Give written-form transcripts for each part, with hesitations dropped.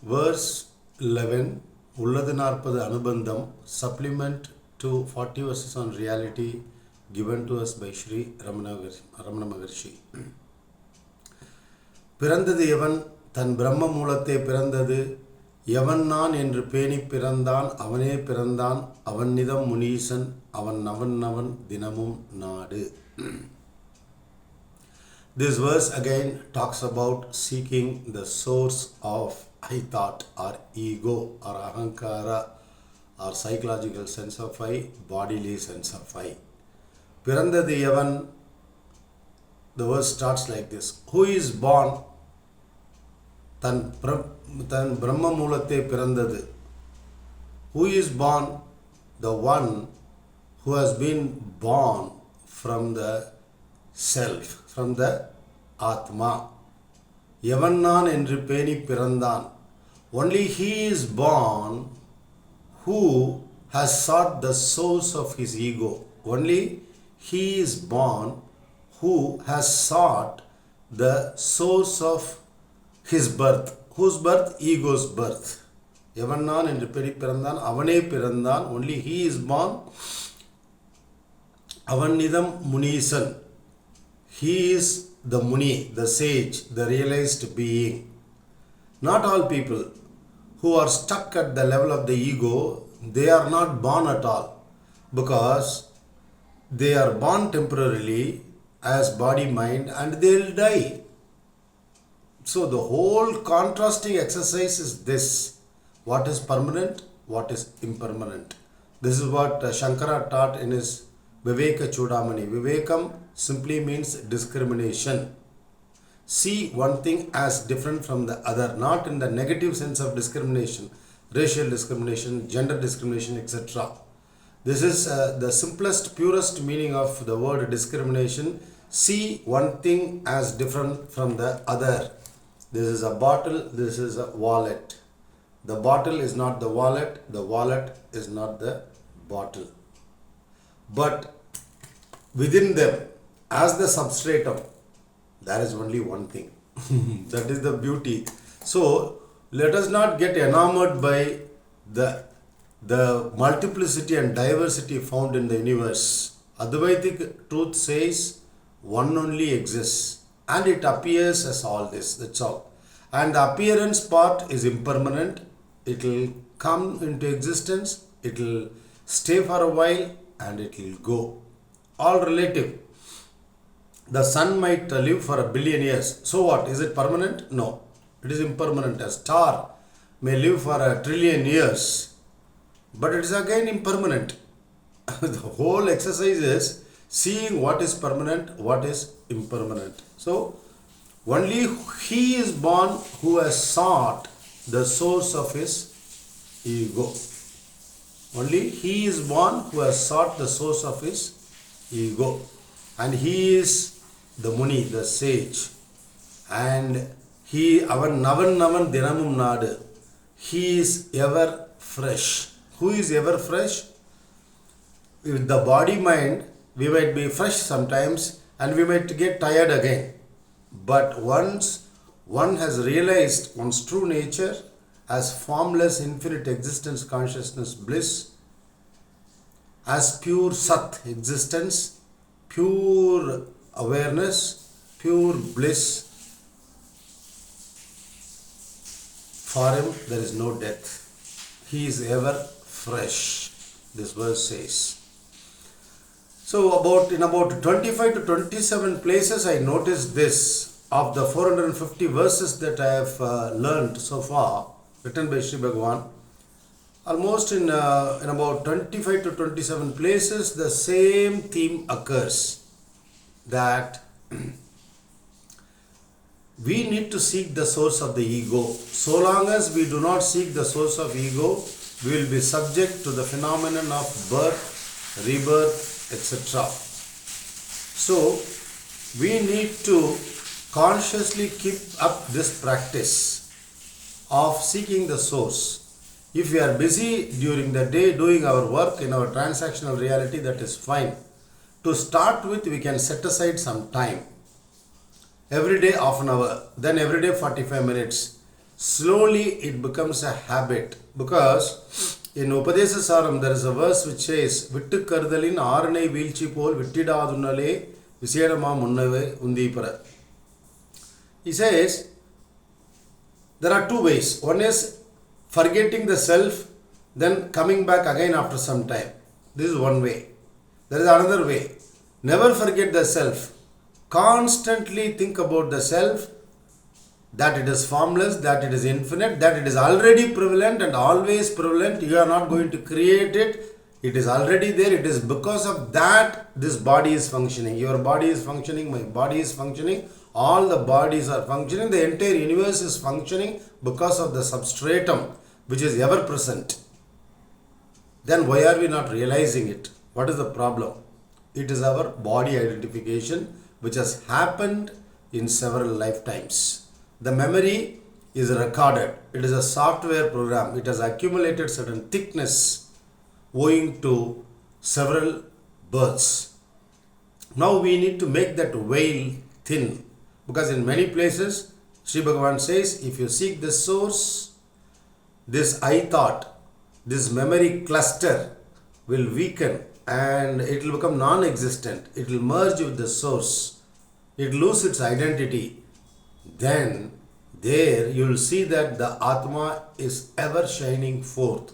Verse 11, Ulladhu naarpadhu anubandham, supplement to 40 verses on reality given to us by Sri Ramana Maharshi. பிறந்தது எவன் தன் பிரம்ம மூலத்தை பிறந்தது எவன் நான் என்று பேணி பிறந்தான் அவனே பிறந்தான் அவன் நிதம் முனீசன் அவன் நவன் தினமும் நாடு. This verse again talks about seeking the source of I thought or ego or ahankara or psychological sense of I, bodily sense of I. Pirandadu evan, the verse starts like this. Who is born? Tan Brahma Moolatte Pirandadu. Who is born? The one who has been born from the self, from the Atma. எவன் நான் என்று பேணி பிறந்தான். Only he is born who has sought the source of his ego. Only he is born who has sought the source of his birth. Whose birth? Ego's birth. எவன் நான் என்று பேணி பிறந்தான் அவனே பிறந்தான். Only he is born. அவன் நிதம் முனீசன். He is the Muni, the sage, the realized being. Not all people who are stuck at the level of the ego, they are not born at all, because they are born temporarily as body, mind, and they will die. So the whole contrasting exercise is this: what is permanent, what is impermanent. This is what Shankara taught in his Viveka Chudamani. Vivekam simply means discrimination. See one thing as different from the other, not in the negative sense of discrimination, racial discrimination, gender discrimination, etc. This is the simplest, purest meaning of the word discrimination. See one thing as different from the other. This is a bottle, this is a wallet. The bottle is not the wallet is not the bottle. But within them, as the substratum, there is only one thing. That is the beauty. So let us not get enamored by the multiplicity and diversity found in the universe. Advaitic truth says one only exists and it appears as all this. That's all. And the appearance part is impermanent. It will come into existence, it will stay for a while, and it will go. All relative. The sun might live for 1 billion years. So what? Is it permanent? No. It is impermanent. A star may live for 1 trillion years, but it is again impermanent. The whole exercise is seeing what is permanent, what is impermanent. So only he is born who has sought the source of his ego. Only he is born who has sought the source of his ego. And he is the Muni, the sage. And he, avan navan dinamum naadu. He is ever fresh. Who is ever fresh? With the body mind, we might be fresh sometimes and we might get tired again. But once one has realized one's true nature as formless infinite existence, consciousness, bliss, as pure Sat existence, pure awareness, pure bliss, for him there is no death. He is ever fresh, this verse says. So in about 25 to 27 places I noticed this. Of the 450 verses that I have learned so far, written by Sri Bhagavan, almost in about 25 to 27 places the same theme occurs, that we need to seek the source of the ego. So long as we do not seek the source of ego, we will be subject to the phenomenon of birth, rebirth, etc. So we need to consciously keep up this practice of seeking the source. If we are busy during the day doing our work in our transactional reality, that is fine. To start with, we can set aside some time. Every day half an hour, then every day 45 minutes. slowly it becomes a habit. Because in Upadesa Saram there is a verse which says, Vittu Kardalin Aranai Vilchi Pol Vittidadunale Visedama Munnave Undipara. He says, there are two ways. One is forgetting the self, then coming back again after some time. This is one way. There is another way. Never forget the self. Constantly think about the self, that it is formless, that it is infinite, that it is already prevalent and always prevalent. You are not going to create it. It is already there. It is because of that this body is functioning. Your body is functioning, my body is functioning. All the bodies are functioning. The entire universe is functioning because of the substratum which is ever present. Then why are we not realizing it? What is the problem? It is our body identification which has happened in several lifetimes. The memory is recorded. It is a software program. It has accumulated certain thickness owing to several births. Now we need to make that veil thin. Because in many places, Sri Bhagavan says, if you seek the source, this I thought, this memory cluster will weaken and it will become non-existent. It will merge with the source. It will lose its identity. Then there you will see that the Atma is ever shining forth.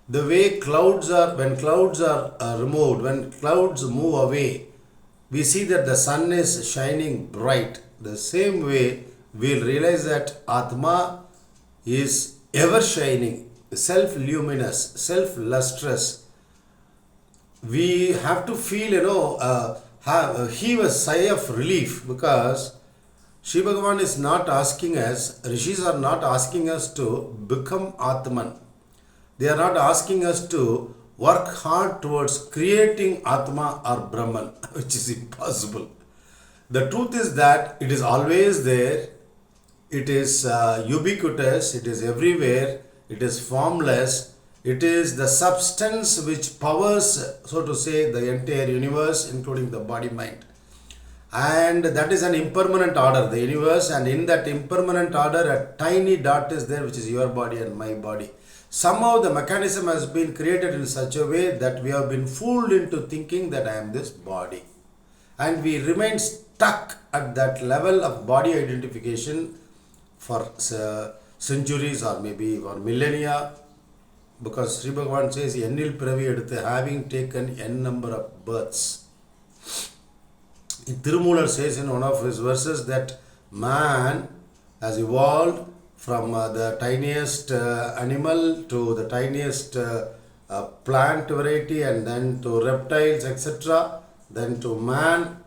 The way clouds are, when clouds are removed, when clouds move away, we see that the sun is shining bright. The same way we will realize that Atma is ever shining, self-luminous, self-lustrous. We have to feel, heave a sigh of relief, because Shri Bhagavan is not asking us, Rishis are not asking us to become Atman. They are not asking us to work hard towards creating Atma or Brahman, which is impossible. The truth is that it is always there, it is ubiquitous, it is everywhere, it is formless, it is the substance which powers, so to say, the entire universe, including the body-mind. And that is an impermanent order, the universe, and in that impermanent order, a tiny dot is there, which is your body and my body. Somehow the mechanism has been created in such a way that we have been fooled into thinking that I am this body. And we remain stuck at that level of body identification for centuries or maybe for millennia, because Sri Bhagavan says, Ennil Piravi Eduthu, having taken n number of births. Tirumular says in one of his verses that man has evolved from the tiniest animal to the tiniest plant variety, and then to reptiles, etc., then to man,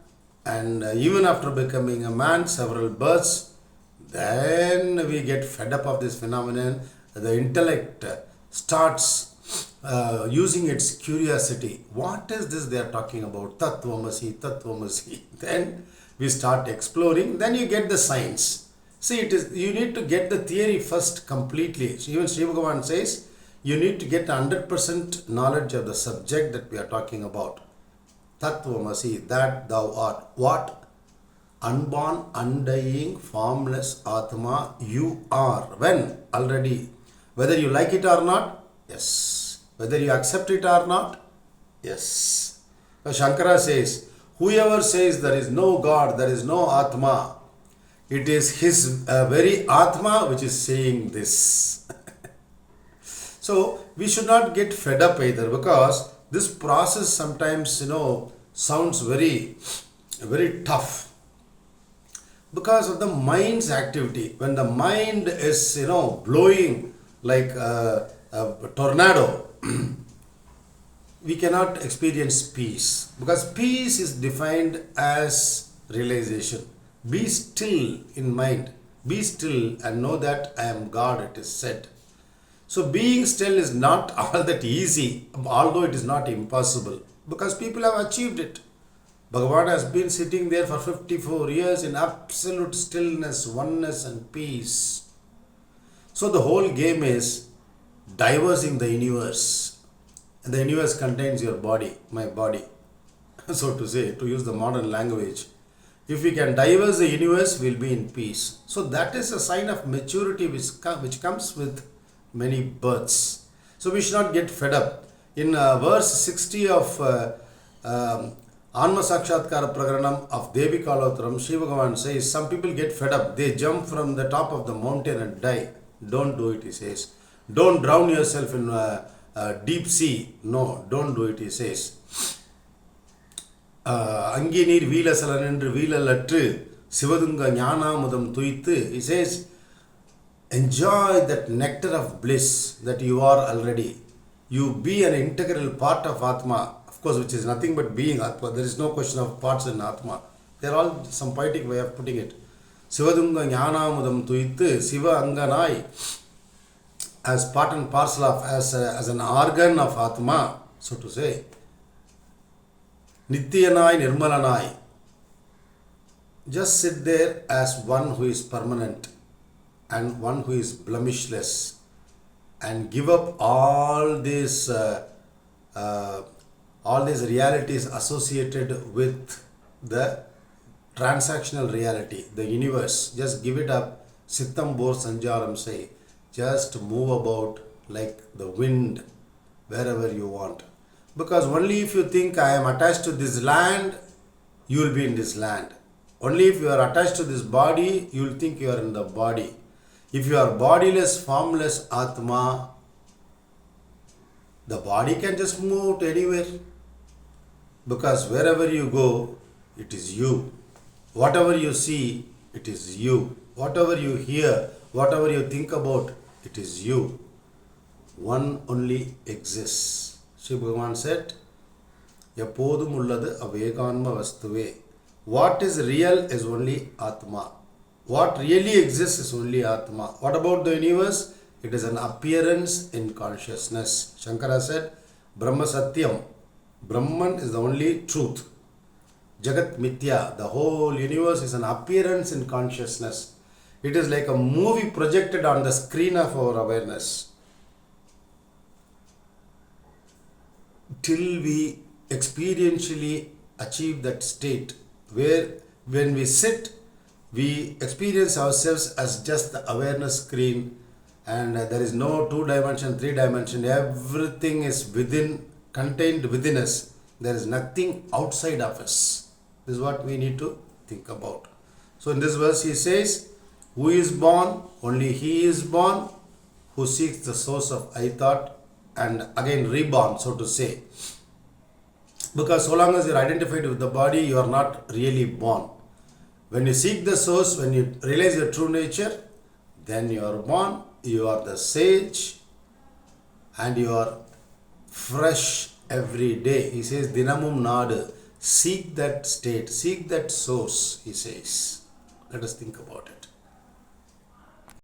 and even after becoming a man, several births. Then we get fed up of this phenomenon. The intellect starts using its curiosity. What is this they are talking about? Tattvamasi, Tattvamasi. Then we start exploring. Then you get the science. See, you need to get the theory first completely. Even Sri Bhagavan says, you need to get 100% knowledge of the subject that we are talking about. Tattvamasi, that thou art. What? Unborn, undying, formless Atma, you are. When? Already. Whether you like it or not? Yes. Whether you accept it or not? Yes. So Shankara says, whoever says there is no God, there is no Atma, it is his very Atma which is saying this. So we should not get fed up either, because this process sometimes, sounds very, very tough. Because of the mind's activity. When the mind is, blowing like a tornado, we cannot experience peace. Because peace is defined as realization. Be still in mind. Be still and know that I am God, it is said. So being still is not all that easy, although it is not impossible. Because people have achieved it. Bhagavan has been sitting there for 54 years in absolute stillness, oneness and peace. So the whole game is diversing the universe. And the universe contains your body, my body. So to say, to use the modern language, If we can diverse the universe, we'll be in peace. So that is a sign of maturity which comes with many births. So we should not get fed up. In verse 60 of Anma Sakshatkara Prakaranam of Devi Kalotram, Shiva Bhagavan says, some people get fed up. They jump from the top of the mountain and die. Don't do it, he says. Don't drown yourself in deep sea. No, don't do it, he says. அங்கி நீர் வீலசல நின்று வீழலற்று சிவதுங்க ஞானாமுதம் துய்த்து, he says, enjoy that nectar of bliss that you are already. You be an integral part of Atma, of course, which is nothing but being Atma. There is no question of parts in Atma. They are all some poetic way of putting it. Sivadunga ஞானாமுதம் துய்த்து Shiva அங்கனாய், as part and parcel of, as an organ of Atma, so to say. Nityanai Nirmalanai. Just sit there as one who is permanent and one who is blemishless, and give up all these realities associated with the transactional reality, the universe. Just give it up. Sittam Bor Sanjaram say. Just move about like the wind wherever you want. Because only if you think I am attached to this land, you will be in this land. Only if you are attached to this body, you will think you are in the body. If you are bodiless, formless Atma, the body can just move to anywhere. Because wherever you go, it is you. Whatever you see, it is you. Whatever you hear, whatever you think about, it is you. One only exists. Shiva Bhagavan said, எப்போதும் உள்ளது அவ்வேகான்ம வஸ்துவே. What is real is only Atma. What really exists is only Atma. What about the universe? It is an appearance in consciousness. Shankara said, Brahma Satyam. Brahman is the only truth. Jagat Mithya. The whole universe is an appearance in consciousness. It is like a movie projected on the screen of our awareness. Till we experientially achieve that state where when we sit, we experience ourselves as just the awareness screen, and there is no 2 dimension, 3 dimension. Everything is within, contained within us. There is nothing outside of us. This is what we need to think about. So in this verse he says, who is born? Only he is born who seeks the source of I thought, and again reborn, so to say. Because so long as you are identified with the body, you are not really born. When you seek the source, when you realize your true nature, then you are born, you are the sage, and you are fresh every day. He says, Dinamum Nadu, seek that state, seek that source, he says. Let us think about it.